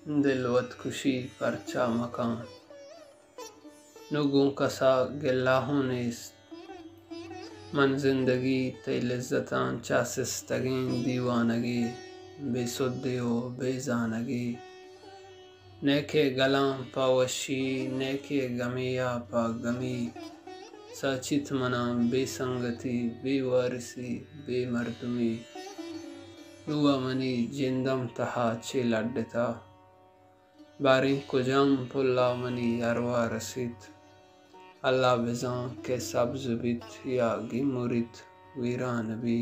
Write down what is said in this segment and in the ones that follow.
دلوت کشی پرچا مکان نگوں کسا گلاہوں نیست من زندگی تی لذتاں چاسستگیں دیوانگی بے سدی و بے زانگی نیکے گلاں پا وشی نیکے گمیا پا گمی ساچت منا بے سنگتی بے وارسی بے مردمی نوا منی جندم تہا چے لڈتا باریں کجام پلا منی اروا رسید اللہ بزاں کے سبز بیت یا گموریت ویران بھی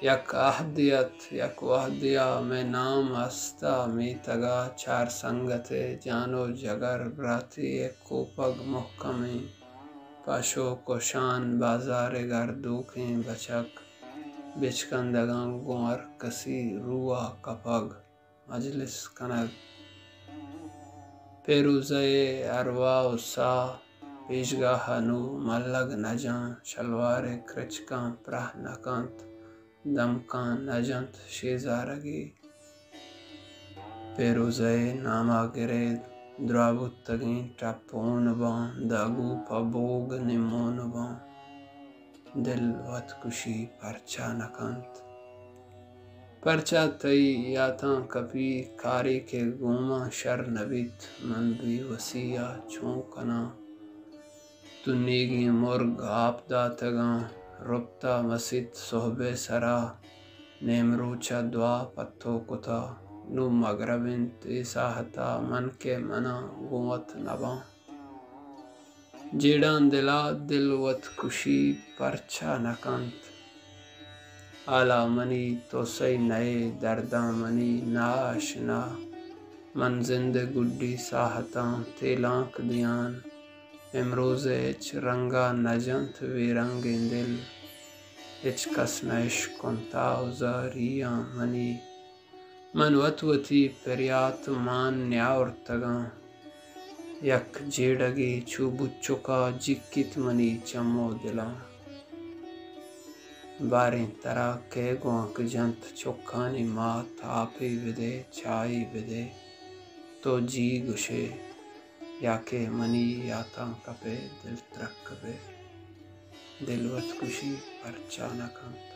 یک احدیت یک وحدیا میں نام استا می تگا چار سنگت جان و جگر براتی ایک کوپگ محکمیں پاشو کوشان بازار گردوکیں بچک بچکندگاں گوار کسی روا کپگ مجلس کنگ پیروزے اروا و سا پیشگاہ نو ملگ نجاں شلوار کرچکاں پرہ نکانت دمکاں نجنت شیزارگی پیروزے نامہ گرید درابتگیں ٹپون باں داگو پا بوگ نمون باں دل وت کشی پرچا نکانت پرچا تئی یاتاں کپی کاری کے گوماں شر نبیت من بھی وسیع چون کنا تو نیگیں مرگ آپ داتگاں ربطہ مسیت صحبے سرا نیم روچا دعا پتو کتا نو مغربنت ایساہتا من کے منا گوت نباں جیڑاں دلا دل وت کشی پرچا نکانت آلا منی توسئی نئے درداں منی نا آشنا من زند گڈی ساہتاں تیلانک دیان امروز ہچ رنگا نجنت وی رنگیں دل ہچ کس نہ عشق کنتا زاریاں منی من وت وتی پریات مان نیاورتگاں یک جیڑگی چو بچکا جکیت منی چمو دلاں باریں ترا کے گوانک جنت چکانی مات آپی بدے چائی بدے تو جی گشے یا کہ منی یاتاں کپے دل ترک بے دل وت کشی پرچا نکانت